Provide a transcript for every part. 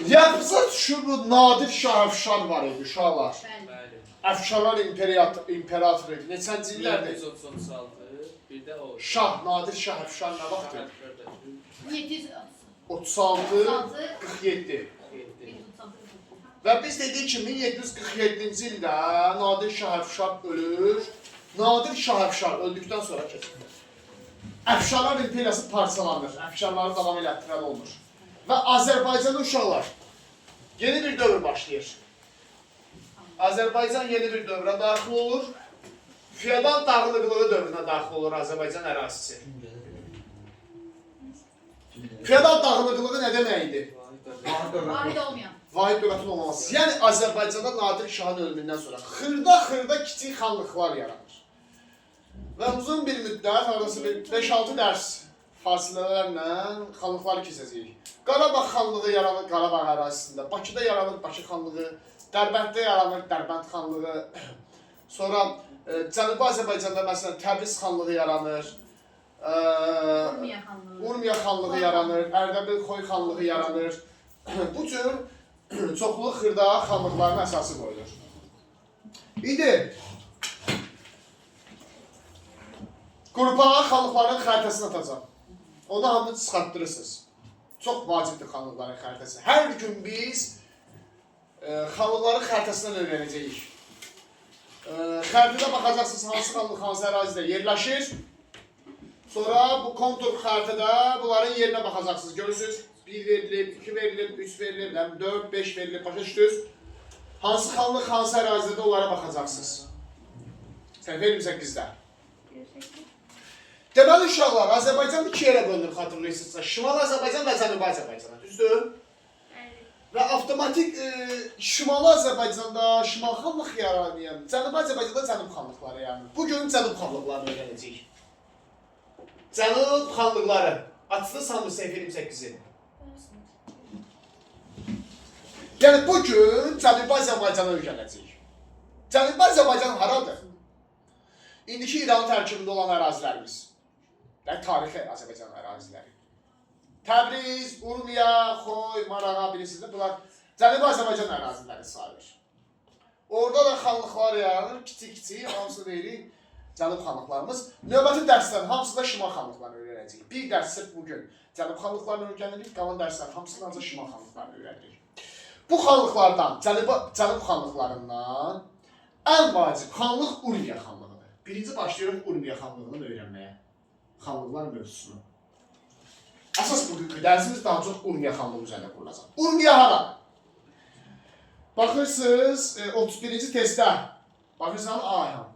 Yadınıza düşür bu Nadir Şah Əfşar var idi uşaqlar. Bəli. Əfşarlar imperatoru idi. Neçənci illərdir? 736, bir də o. Şah, Nadir Şah Əfşar nə vaxtdır? 736. 36, 47. Və biz dedik ki, 1747-ci ildə Nadir Şah Əfşar ölür. Nadir Şah Əfşar öldükdən sonra keçir. Əfşarlar imperiyası parçalanır. Əfşarları davam elətdirən olmur. Və Azərbaycanlı uşaqlar yeni bir dövr başlayır. Azərbaycan yeni bir dövrə daxil olur. Feodal dağınıqlığı dövrünə daxil olur Azərbaycan ərazisi. Feodal dağınıqlığı nə demək idi? Vahid olmayan. Vahid dövlətin olmaması. Yəni Azərbaycanda Nadir Şahın ölümündən sonra xırda kiçik xanlıqlar yaranır. Və uzun bir müddət, arası 5-6 dərs fasilələrlə xanlıqları keçəcəyik. Qarabağ xanlığı yaranır Qarabağ ərazisində, Bakıda yaranır Bakı xanlığı, Dərbənddə yaranır Dərbənd xanlığı. Sonra Cənubi Azərbaycanda məsələn Təbriz xanlığı yaranır. Urmiya xanlığı yaranır, Ərdəbil Xoy xanlığı yaranır. Bu cür çoxlu xırda xanlıqların əsası qoyulur. İndi qrupağa xanlıqların xəritəsini atacağam. Onu hamını çıxartdırırsınız. Çox vacibdir xanlıqların xəritəsi. Hər gün biz xanlıqların xəritəsindən öyrənəcəyik. Xəritədə baxacaqsınız hansı xanlıq hansı ərazidə yerləşir. Sonra bu kontur xəritədə bunların yerinə baxacaqsınız. Görürsünüz 1 verilib, 2 verilib, 3 verilib, 4, 5 verilib, başa düşdünüz. Hansı xanlıq hansı ərazidə onlara baxacaqsınız. Sən verilmişsən bizdə. Deməli uşaqlar, Azərbaycan iki yerə bölünür, xatırlayırsınızsa. Şimal Azərbaycan və Cənubi Azərbaycana, düzdür? Və avtomatik Şimal Azərbaycanda Şimal xanlıq yaranır, Cənubi Azərbaycanda Cənub xanlıqları yaranır. Bugün Cənub xanlıqlarını öyrənəcəyik. Cənub xanlıqları. Açdı sanmı səhv 28-i. Yəni bugün Cənubi Azərbaycanı öyrənəcəyik. Cənubi Azərbaycan haradır? İndiki İran tərkibində olan ərazilərimiz. Tarixi Azərbaycan əraziləri. Təbriz, Urmiya, Xoy, Marağa bilirsiniz də bunlar Cənubi Azərbaycan əraziləri sayılır. Orada da xanlıqlar yaranır, kiçik-kiçik, hamısı deyirik Cənub xanlıqlarımız. Növbəti dərslərin hamısı da Şimal xanlıqlarını öyrənəcəyik. Bir dərs sırf bugün Cənub xanlıqlarını öyrənirik, qalan dərslərin hamısını ancaq Şimal xanlıqlarını öyrənirik. Bu xanlıqlardan, Cənub xanlıqlarından ən vacib xanlıq Urmiya xanlığıdır. Birinci başlayırıq Urmiya xanlığını öyrənməyə. Xanlıqlar mövzusunu. Əsas bugünkü dərsimiz daha çox Urmiya xanlığı üzərində qurulacaq. Urmiya hara? Baxırsınız 31-ci testdə. Baxırsınız ayhan.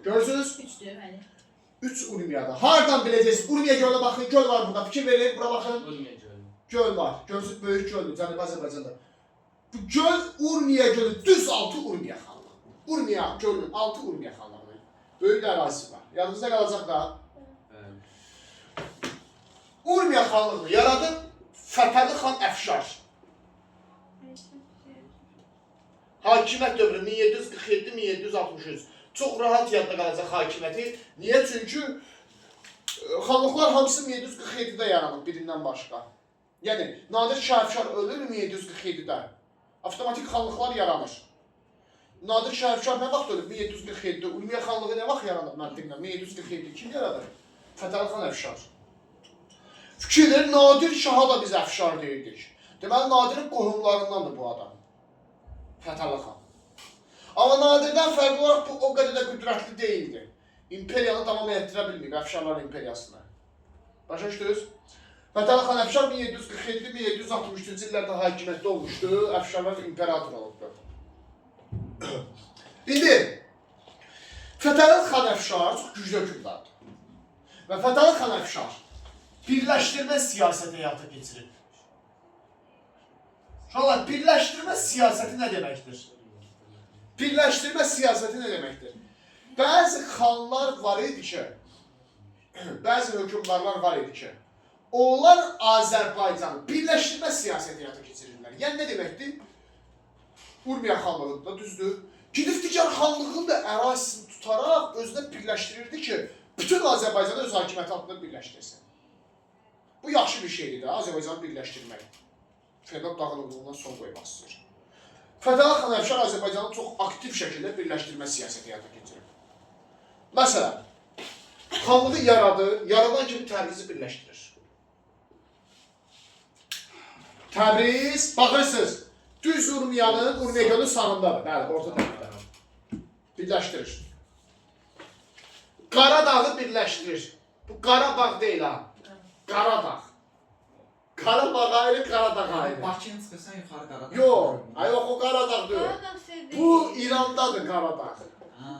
Görürsünüz? 3'dür, bəli. 3 Urmiyada. Hardan biləcəksiniz? Urmiya gölünə baxın, göl var burada. Fikir verin, bura baxın. Urmiya gölü. Göl var. Görürsünüz, böyük göldür Cənubi Azərbaycanda. Bu göl Urmiya gölü, düz altı Urmiya xanlığı. Urmiya gölünün altı Urmiya xanlığı. Böyük də ərazisi var. Yanınızda qalacaq da. Urmiya xanlığını yaradır Fətəli xan Əfşar. Hakimiyyət dövrü 1747-1763. Çox rahat yadda qalacaq hakimiyyəti. Niyə? Çünki xanlıqlar hamısı 1747-də yaranıb birindən başqa. Yəni, Nadir Şah Əfşar ölür 1747-də. Avtomatik xanlıqlar yaranır. Nadir Şah Əfşar nə vaxt ölüb? 1747-də. Urmiya xanlığı nə vaxt yaranıb məntiqlə? 1747 kim yaradır? Fətəli xan Əfşar. Fikirlər, Nadir Şaha da biz Əfşar deyirdik. Deməli, Nadirin qohumlarındandır bu adam. Fətəli xan. Amma Nadirdən fərqli olaraq bu o qədər də qüdrətli deyildi. İmperiyanı davam etdirə bilməyib, Əfşarlar imperiyasını. Başa düşdünüz? Fətəli xan Əfşar 1747-1763-cü illərdə hakimiyyətdə olmuşdu. Əfşarlar imperator olubdu. İndi Fətəli xan Əfşar çox güclü hökmdardır. Və Fətəli xan Əfşar birləşdirmə siyasəti həyata keçirir. Uşaqlar, birləşdirmə siyasəti nə deməkdir? Birləşdirmə siyasəti nə deməkdir? Bəzi xanlar var idi ki, bəzi hökmdarlar var idi ki, onlar Azərbaycanı birləşdirmə siyasəti həyata keçirirlər. Yəni nə deməkdir? Urmiya xanlığı da düzdür. Gidib digər xanlığın da ərazisini tutaraq özünə birləşdirirdi ki, bütün Azərbaycanı öz hakimiyyəti altında birləşdirsin. Bu yaxşı bir şeydir də, Azərbaycanı birləşdirmək. feodal dağınıqlığına son qoymaq istəyir. Fətəli xan Əfşar Azərbaycanı çox aktiv şəkildə birləşdirmə siyasəti həyata keçirir. Məsələn, xanlığı yaradan kimi Təbrizi birləşdirir. Təbriz, baxırsınız, düz Urmiyanın, Urmiya gölü sağındadır, bəli, orta tərəfdə. Birləşdirir. Qaradağı birləşdirir. Bu Qarabağ deyil ha. Qaradağ. Qarabağ ayrı, Qaradağ ayrı. Bakıya çıxırsan yuxarı Qaradağ. Yox, yox o Qaradağ deyil. Qaradağ sevdi. Bu İrandadır Qaradağ. Ha.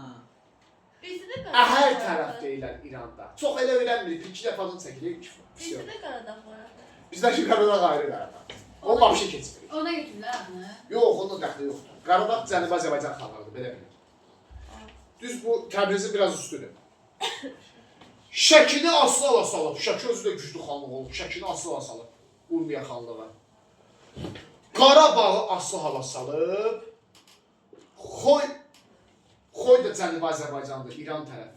Bizdə də Qaradağ Əhər var. tərəf deyirlər İranda. Çox elə öyrənmirik, 2 dəfədən çəkilir. Bizdə də Qaradağ var. Bizdəki Qaradağ ayrı Qaradağ. O vahşi keçmirik. Ona götürürlər adını. Yox, onun dəxli yoxdur. Qaradağ Cənubi Azərbaycan xanlarıdır, belə bilir. Düz bu Təbrizin biraz üstüdür. Şəkini asla salıb. Şəki özü də güclü xanlıq olub. Şəkini asla salıb. Urmiya xanlığı. Qarabağı asla hala salıb. Xoy da Cənubi Azərbaycandır, İran tərəf.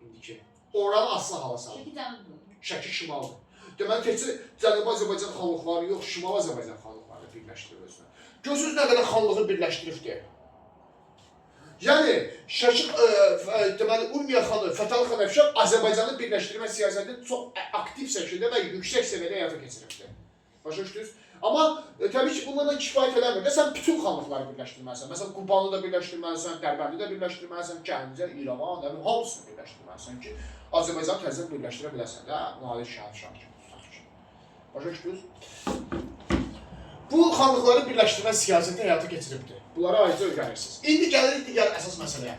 İndiki. Oranı asla hala salıb. Şəki cənubdur. Şəki şimaldır. Deməli, təkcə Cənubi Azərbaycan xanlıqları yox, Şimal Azərbaycan xanlıqları birləşdirir özünə. Gözünüz nə qədər xanlığı birləşdiribdir. Yəni, deməli, Urmiya xanı, Fətəli xan Əfşar Azərbaycanı birləşdirmə siyasətini çox aktiv şəkildə və yüksək səviyyədə həyata keçiribdir. Başa düşdünüz? Amma təbii ki, bunlarla kifayət eləmir. Sən bütün xanlıqları birləşdirməlisən. Məsələn, Qubanı da birləşdirməlisən, Dərbəndi də birləşdirməlisən, Gəncə, İrəvan, hamısını birləşdirməlisən ki, Azərbaycanı təzə birləşdirə biləsən də, nadir şəhər kimi. Başa düşdünüz? Bu xanlıqları birləşdirmə siyasəti həyata keçiribdir. Bunları ayrıca öyrənirsiniz. İndi gəlirik digər əsas məsələyə.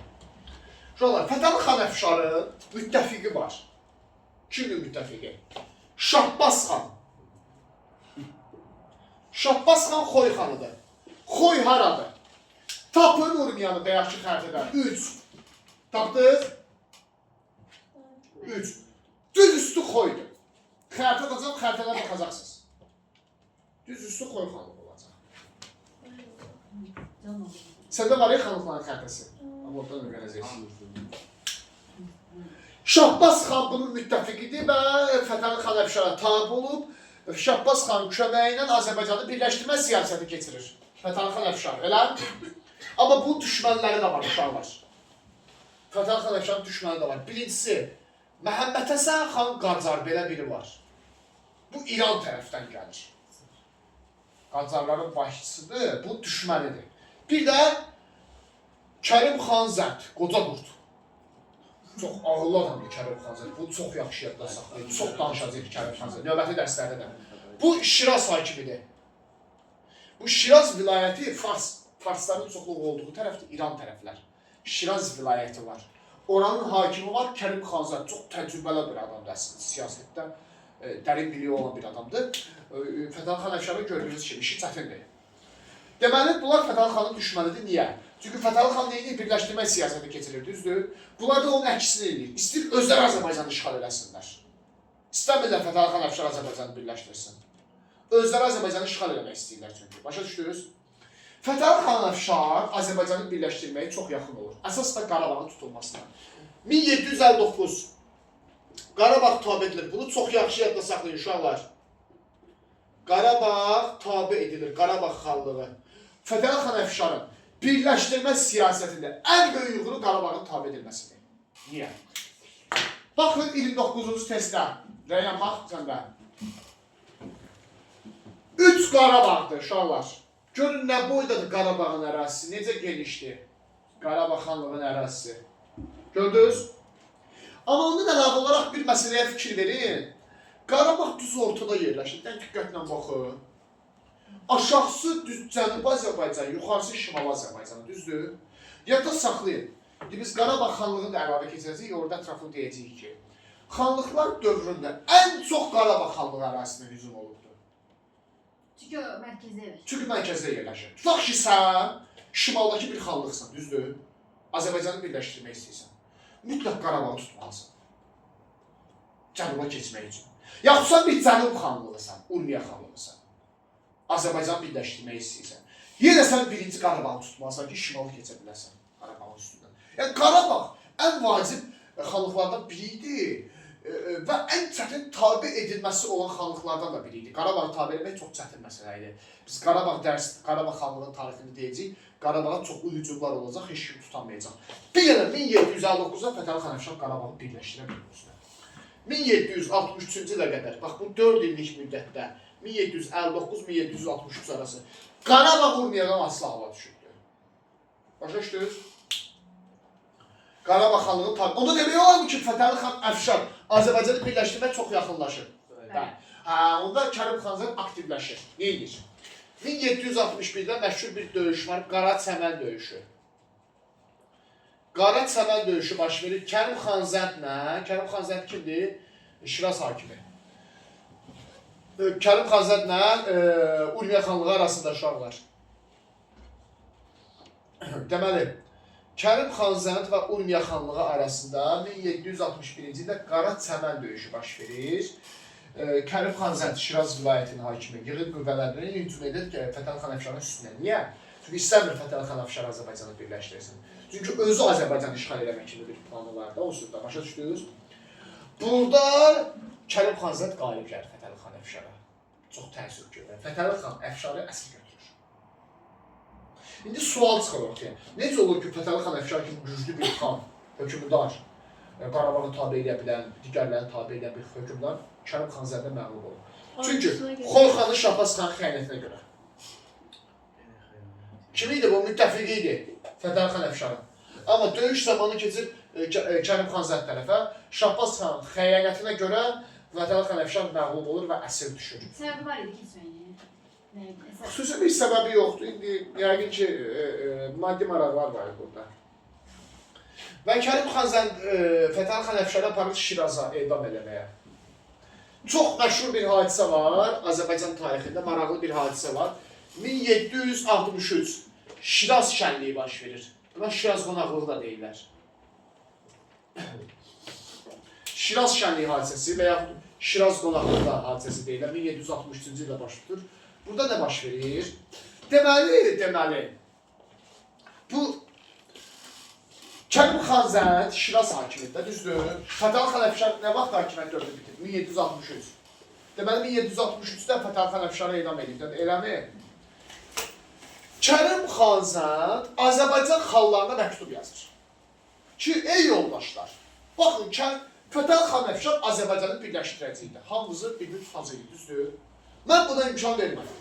Uşaqlar, Fətəli xan Əfşarın müttəfiqi var. Kimdir müttəfiqi? Şahbaz xan. Şahbaz xan Xoy xanıdır. Xoy haradır? Tapın Urmiyanı bayaqki xəritədən. 3. Tapdınız? 3. Düz üstü Xoydur. Xəritə atacaq, xəritədən baxacaqsınız. Düz üstü Xoy xanlığı olacaq. Səndə var ya xanlıqların xəritəsi. Amma oradan öyrənəcəksiniz. Şahbaz xan bunun müttəfiqidir və Fətəli xan Əfşara tabi olub. Şahbaz xan köməyi ilə Azərbaycanı birləşdirmə siyasəti keçirir. Fətəli xan Əfşar, elə? Amma bu düşmənləri də var, uşaqlar. Fətəli xan Əfşarın düşməni də var. Birincisi, Məhəmməd Həsən xan Qacar, belə biri var. Bu İran tərəfdən gəlir. Qacarların başçısıdır, bu düşmənidir. Bir də Kərim xan Zənd, qoca qurd. Çox ağıllı adamdır Kərim xan Zənd. Bu çox yaxşı yadda saxlayır. Çox danışacaq Kərim xan Zənd. Növbəti dərslərdə də. Bu Şiraz hakimidir. Bu Şiraz vilayəti Farsların çoxluğu olduğu tərəfdir, İran tərəflər. Şiraz vilayəti var. Oranın hakimi var, Kərim xan Zənd. Çox təcrübəli bir adamdır əslində, siyasətdə dərin biliyi olan bir adamdır. Fətəli xan Əfşarı gördüyünüz kimi işi çətindir. Deməli, bunlar Fətəli xanın düşmənidir. Niyə? Çünki Fətəli xan neyini birləşdirmə siyasəti keçirir, düzdür? Bunlar da onun əksini edir. İstəyir özləri Azərbaycanı işğal eləsinlər. İstəmirlər Fətəli xan Əfşar Azərbaycanı birləşdirsin. Özləri Azərbaycanı işğal eləmək istəyirlər çünki. Başa düşdünüz? Fətəli xan Əfşar Azərbaycanı birləşdirməyə çox yaxın olur. Əsas da Qarabağın tutulmasına. 1759 Qarabağ tabe edilir. Bunu çox yaxşı yadda saxlayın uşaqlar. Qarabağ tabe edilir, Qarabağ xanlığı. Fətəli xan Əfşarın birləşdirmə siyasətində ən böyük uğuru Qarabağın tabe edilməsidir. Niyə? Baxın 29-cu testdə. Rəyən bax səndə. 3 Qarabağdır uşaqlar. Görün nə boydadır Qarabağın ərazisi, necə genişdir. Qarabağ xanlığının ərazisi. Gördünüz? Amma ondan əlavə olaraq bir məsələyə fikir verin. Qarabağ düz ortada yerləşir. Diqqətlə baxın. Aşağısı düz Cənubi Azərbaycan, yuxarısı Şimal Azərbaycan, düzdür? Yadda saxlayın. Biz Qarabağ xanlığını da əlavə keçəcəyik, orada ətrafını deyəcəyik ki, xanlıqlar dövründə ən çox Qarabağ xanlığı ərazisinə hücum olubdur. Çünki o mərkəzdə yerləşir. Çünki mərkəzdə yerləşir. Tutaq ki, sən şimaldakı bir xanlıqsan, düzdür? Azərbaycanı birləşdirmək istəyirsən. Mütləq Qarabağı tutmalısan. Cənuba keçmək üçün. Yaxud sən bir Cənub xanlığısan, Urmiya xanlığısan. Azərbaycanı birləşdirmək istəyirsən. Yenə sən birinci Qarabağı tutmalısan ki, şimalı keçə biləsən Qarabağın üstündən. Yəni Qarabağ ən vacib xanlıqlardan biri idi. və ən çətin tabe edilməsi olan xanlıqlardan da biri idi. Qarabağı tabe etmək çox çətin məsələ idi. Biz Qarabağ xanlığının tarixini deyəcəyik. Qarabağa çoxlu hücumlar olacaq, heç kim tutamayacaq. Bir yana 1759-da Fətəli xan Əfşar Qarabağı birləşdirə bilmişdi. 1763-cü ilə qədər, bax bu 4 illik müddətdə 1759-1763 arası Qarabağ Urmiyadan asılı hala düşürdü. Başa düşdünüz? Qarabağ xanlığının tarixi. Onda demək olar ki, Fətəli xan Əfşar Azərbaycanı birləşdirmək çox yaxınlaşır. Onda Kərim xan aktivləşir. Ne edir? 1761-də məşhur bir döyüş var, Qara Çəmən döyüşü. Qara Çəmən döyüşü baş verir Kərim xan Zəndlə. Kərim xan Zənd kimdir? Şiraz hakimi. Kərim xan Zəndlə Urmiya xanlığı arasında uşaq var. Deməli, Kərim xan Zənd və Urmiya xanlığı arasında 1761-ci ildə Qara Çəmən döyüşü baş verir. Kərim xan Zənd Şiraz vilayətinin hakimi yığır qüvvələrini hücum edir ki, Fətəli xan Əfşarın üstünə. Niyə? Çünki istəmir Fətəli xan Əfşar Azərbaycanı birləşdirsin. Çünki özü Azərbaycanı işğal eləmək kimi bir planı var da, o sözdə başa düşdünüz. Burada Kərim xan Zənd qalib gəlir Fətəli xan Əfşara. Çox təəssüf görür. Fətəli xan Əfşarı əsir götürür. İndi sual çıxır ortaya. Necə olur ki, Fətəli xan Əfşar kimi güclü bir xan, hökümdar, Qarabağı tabe edə bilən, digərlərini tabe edən bir hökümdar Kərim xan Zəndə məğlub olur. Çünki Xoy xanın Şahbaz xan xəyanətinə görə. Kim idi bu? Müttəfiqi idi Fətəli xan Əfşarın. Amma döyüş zamanı keçir Kərim xan Zənd tərəfə. Şahbaz xan xəyanətinə görə Fətəli xan Əfşar məğlub olur və əsir düşür. Səbəbi var idi keçməyinin. Xüsusi bir səbəbi yoxdur. İndi yəqin ki, maddi maraqlar var burada. Və Kərim xan Zənd Fətəli xan Əfşarı aparır Şiraza edam eləməyə. Çox məşhur bir hadisə var, Azərbaycan tarixində maraqlı bir hadisə var. 1763 Şiraz şənliyi baş verir. Buna Şiraz qonaqlığı da deyirlər. Şiraz şənliyi hadisəsi və yaxud Şiraz qonaqlığı hadisəsi deyirlər. 1763-cü ildə baş tutur. Burada nə baş verir? Deməli, bu Kərim xan Zənd Şiraz hakimiyyətdə, düzdür? Fətəli xan Əfşar nə vaxt hakimiyyət dövrü bitir? 1763. Deməli, 1763-də Fətəli xan Əfşarı edam edibdir, eləmi? Kərim xan Zənd Azərbaycan xallarına məktub yazır. Ki, ey yoldaşlar, baxın, Fətəli xan Əfşar Azərbaycanı birləşdirəcəkdir. Hamımızı bir-bir tutacaqdır, düzdür? Mən buna imkan vermədim.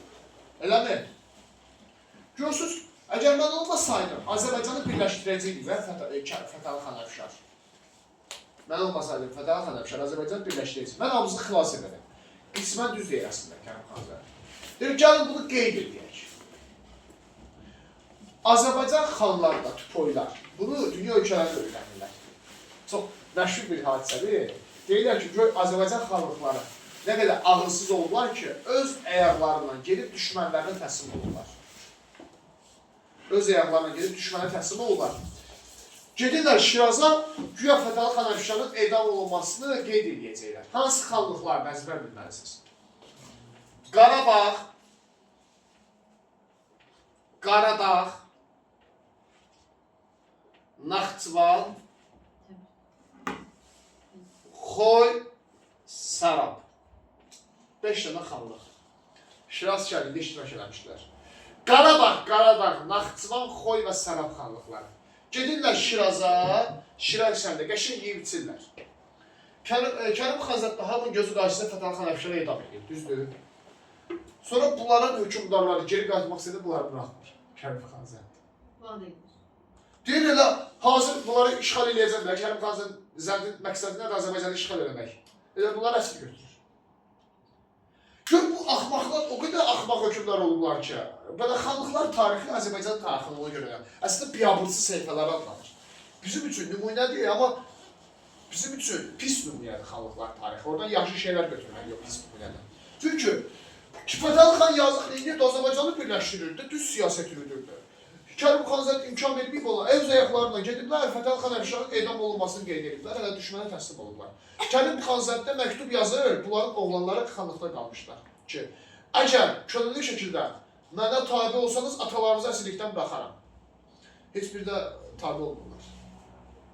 Eləmi? Görürsünüz, əgər mən olmasaydım, Azərbaycanı birləşdirəcəkdik və Fətəli xan Əfşar. Mən olmasaydım, Fətəli xan Əfşar Azərbaycanı birləşdirəcək. Mən hamımızı xilas edərəm. Qismən düz deyir əslində Kərim xan Zənd. Deyir, gəlin bunu qeyd edək. Azərbaycan xanları da, tüpoylar, bunu dünya ölkələrində öyrənirlər. Çox məşhur bir hadisədir. Deyirlər ki, Azərbaycan xanlıqları nə qədər ağılsız olurlar ki, öz əyaqlarından gedib düşmənlərinə təslim olurlar. Öz əyaqlarına gedib düşmənə təslim olurlar. Gedirlər Şiraza, güya Fətəli xan Əfşarın edam olunmasını qeyd edəcəklər. Hansı xanlıqlarını əzbər bilməlisiniz? Qarabağ, Qaradağ, Naxçıvan, Xoy, Sarab. 5 dənə xanlıq. Şiraz şəhərində iştirak eləmişdilər. Qarabağ, Qaradağ, Naxçıvan, Xoy və Sarab xanlıqları. Gedirlər Şiraza, Şiraz şəhərində qəşəng yeyib içirlər. Kərim xan Zənd hamının gözü qarşısında Fətəli xan Əfşara edam edir, düzdür? Sonra bunların hökümdarları geri qayıtmaq istədi, bunları bıraxmır. Kərim xan Zənd. Vaxt edir. Deyir elə, hazır bunları işğal eləyəcəklər. Kərim xan Zəndin məqsədi nədir? Azərbaycanı işğal eləmək. Elə bunlar əsir götürür. Gör, bu axmaqlar, o qədər axmaq hökümdar olurlar ki, belə xanlıqlar tarixi Azərbaycan tarixini ona görə əslində biabırçı səhifələri adlanır. Bizim üçün nümunədir, amma bizim üçün pis nümunədir xanlıqlar tarixi. Oradan yaxşı şeylər götürmək yox, pis nümunədir. Çünki Fətəli xan yazıq neyini Azərbaycanı birləşdirirdi, düz siyasət yürüdürdü. Kərim xan Zənd imkan verməyib olan öz ayaqlarına gediblər, Fətəli xan Əfşarın edam olunmasını qeyd ediblər, hələ düşmənə təslim olublar. Kərim xan Zənddə məktub yazır, bunların oğlanları xanlıqda qalmışlar ki, əgər könüllü şəkildə mənə tabi olsanız, atalarınızı əsirlikdən buraxaram. Heç bir də tabi olmurlar.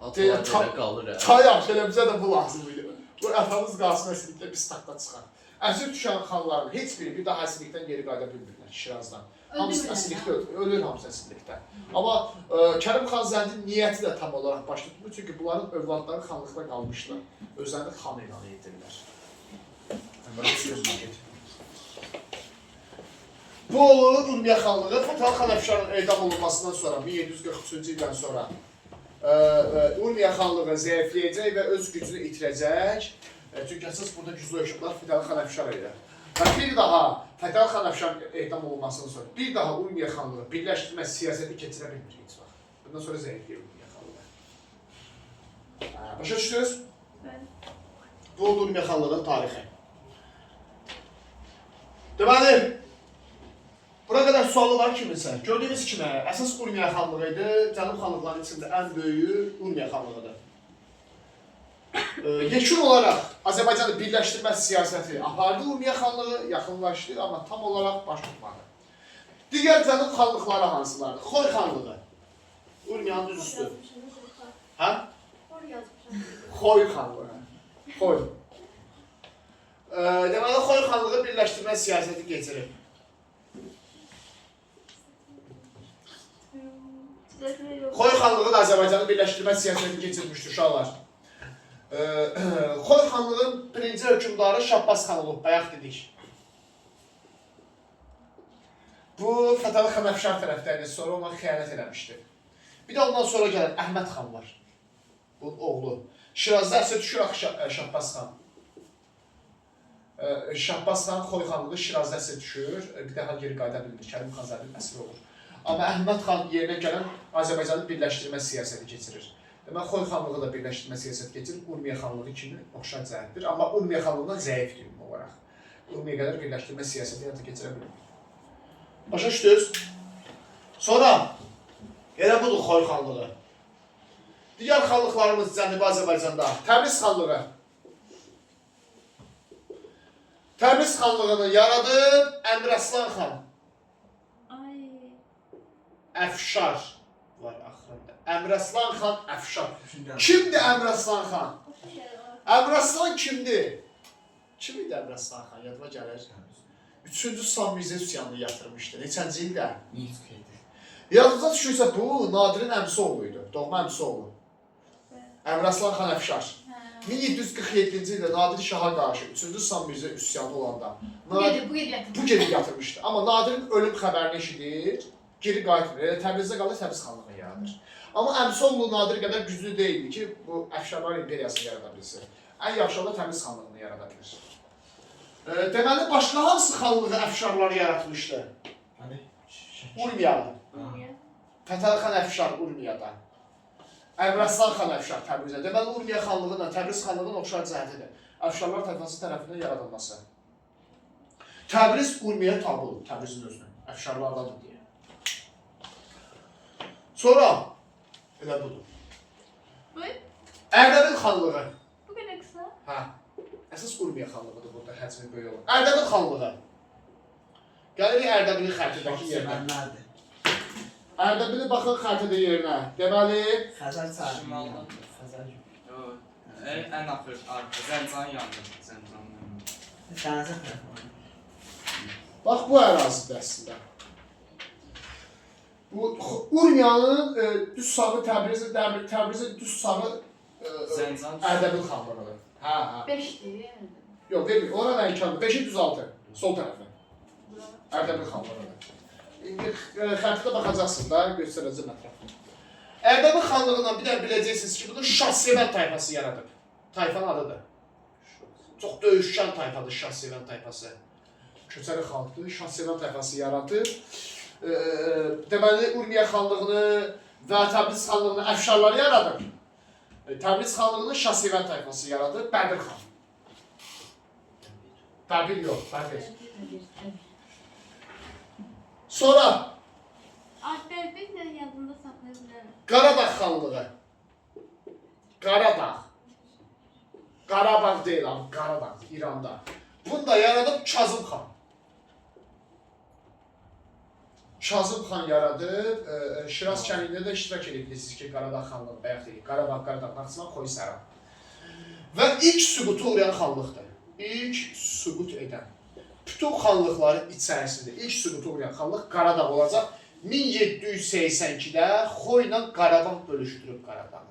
Atalar belə qalır, Yaxşı, elə bizə də bu lazım idi. Bu atamız qalsın əsirlikdə biz taxta çıxar. Əsir düşən xanların heç biri bir daha əsirlikdən geri qayıda bilmirlər Şirazdan. Hamısı əsirlikdə ölür hamısı əsirlikdə. Amma Kərim xan Zəndin niyyəti də tam olaraq baş tutmur. Çünki bunların övladları xanlıqda qalmışlar. Özlərini xan elan edirlər. Bu olur Urmiya xanlığı. Fətəli xan Əfşarın edam olunmasından sonra 1743-cü ildən sonra Urmiya xanlığı zəifləyəcək və öz gücünü itirəcək. Çünki əsas burada güclü hökmdar Fətəli xan Əfşar idi. Və bir daha Fətəli xan Əfşar edam olunmasından sonra bir daha Urmiya xanlığı birləşdirmə siyasəti keçirə bilmir heç vaxt. Bundan sonra zəifləyir Urmiya xanlığı. Başa düşdünüz? Bu oldu Urmiya xanlığının tarixi. Deməli, bura qədər sualı var kiminsə. Gördüyünüz kimi, əsas Urmiya xanlığı idi. Cənub xanlıqların içində ən böyüyü Urmiya xanlığıdır. Yekun olaraq Azərbaycanı birləşdirmə siyasəti apardı Urmiya xanlığı, yaxınlaşdı, amma tam olaraq baş tutmadı. Digər cənub xanlıqları hansılardır? Xoy xanlığı. Urmiyanın düz üstü. Hə? Xoy xanlığı. Xoy. Deməli, Xoy xanlığı birləşdirmə siyasəti keçirib. Xoy xanlığı da Azərbaycanı birləşdirmə siyasəti keçirmişdir uşaqlar. Xoy xanlığın birinci hökmdarı Şahbaz xan olub, bayaq dedik. Bu Fətəli xan Əfşar tərəfdəydi, sonra ona xəyanət eləmişdi. Bir də ondan sonra gələn Əhməd xan var. Bunun oğlu. Şirazda əsir düşür Şahbaz xan. Şahbaz xan Xoy xanlığı Şirazda əsir düşür, bir daha geri qayıda bilmir, Kərim xan Zərdin əsir olur. Amma Əhməd xan yerinə gələn Azərbaycanı birləşdirmə siyasəti keçirir. Demək, Xoy xanlığı da birləşdirmə siyasəti keçirir, Urmiya xanlığı kimi oxşar cəhətdir. Amma Urmiya xanlığından zəifdir ümumi olaraq. Urmiya qədər birləşdirmə siyasəti həyata keçirə bilir. Başa düşdünüz? Sonra, elə budur Xoy xanlığı. Digər xanlıqlarımız Cənubi Azərbaycanda Təbriz xanlığı. Təbriz xanlığını yaradıb Əmiraslan xan. Əfşar var axırında. Əmiraslan xan Əfşar. Kimdir Əmiraslan xan? Əmiraslan kimdir? Kim idi Əmiraslan xan? Yadıma gəlir. 3-cü Samizə üsyanını yatırmışdı. Neçənci ildə? Yadınıza düşürsə bu Nadirin əmsi oğlu idi. Doğma əmsi oğlu. Əmiraslan xan Əfşar. 1747-ci ildə Nadir Şaha qarşı 3-cü Samizə üsyanı olanda bu geri yatırmışdı. Amma Nadirin ölüm xəbərini eşidir. Geri qayıtmır. Elə Təbrizdə qalır, Təbriz xanlığını yaradır. Amma əmsoğlu Nadir qədər güclü deyildi ki, bu Əfşarlar imperiyasını yarada bilsin. Ən yaxşı da Təbriz xanlığını yarada bilir. Deməli, başqa hansı xanlığı Əfşarlar yaratmışdı? Urmiyalı. Fətəli xan Əfşar Urmiyada. Əmiraslan xan Əfşar Təbrizdə. Deməli, Urmiya xanlığı da Təbriz xanlığının oxşar cəhətidir. Əfşarlar tayfası tərəfindən yaradılması. Təbriz Urmiya tabi olub, Təbrizin özünün. Əfşarlardadır deyə. Sonra, elə budur. Ərdəbil xanlığı. Bu qədər qısa? Hə. Əsas Urmiya xanlığıdır burada, həcmi böyük olur. Ərdəbil xanlığı. Gəlirik Ərdəbilin xərtidəki yerinə. Ərdəbili baxın xərtidə yerinə. Deməli... Xəzər çayı. Şimaldan. Xəzər yox. Ən axır, Zəncan yandı. Zəncan yandı. Dənizə tərəf var. Bax, bu ərazidir əslində. Bu Urmiyanın düz sağı Təbrizin düz sağı Ərdəbil xanlığıdır. Hə. 5-dir. Yox, vermir. Ona nə imkandır? 5-i düz altı. Sol tərəfi. Ərdəbil xanlığıdır. Xərtidə baxacaqsınız da, göstərəcəm ətrafını. Ərdəbil xanlığından bir də biləcəksiniz ki, bunu Şahsevən tayfası yaradıb. Tayfanın adıdır. Çox döyüşkən tayfadır Şahsevən tayfası. Köçəri xalqdır, Şahsevən tayfası yaradıb. Deməli, Urmiya xanlığını və Təbriz xanlığını Əfşarlar yaradıb. Təbriz xanlığını Şahsevən tayfası yaradıb, Bəbir xan. Bəbir yox, Bəbir. Sonra Bəbir də yadında saxlaya bilərəm. Qarabağ xanlığı. Qarabağ. Qarabağ deyil abi, Qarabağ, İranda. Bunu da yaradıb Kazım xan. Kazım xan yaradıb, Şiraz kənliyində də iştirak edirsiniz ki, Qaradağ xanlığı, bayaq deyil, Qarabağ, Qaradağ, Naxçıvan, Xoy Səran. və ilk sübutu uğrayan xanlıqdır. İlk sübut edən. Bütün xanlıqların içərisində ilk sübutu uğrayan xanlıq Qaradağ olacaq. 1782-də Xoy ilə Qarabağ bölüşdürüb Qaradağı.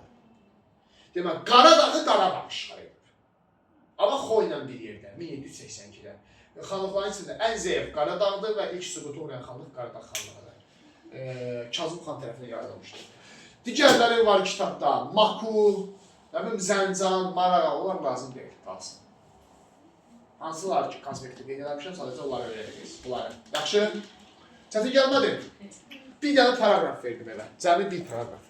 Demək, Qaradağı Qarabağ işğal edir. Amma Xoy ilə bir yerdə, 1782-də. Xanlıqların içində ən zəif Qaradağdır və ilk sübutu uğrayan xanlıq Qaradağ xanlığıdır. Kazım xan tərəfindən yaradılmışdır. Digərləri var kitabda, Makul, Zəncan, Marağa, onlar lazım deyil, qalsın. Hansılar ki, konspektdə qeyd eləmişəm, sadəcə onları öyrədəcəyiz, bunları. Yaxşı, çətin gəlmədi. Bir dənə paragraf verdim evə, cəmi bir paragraf.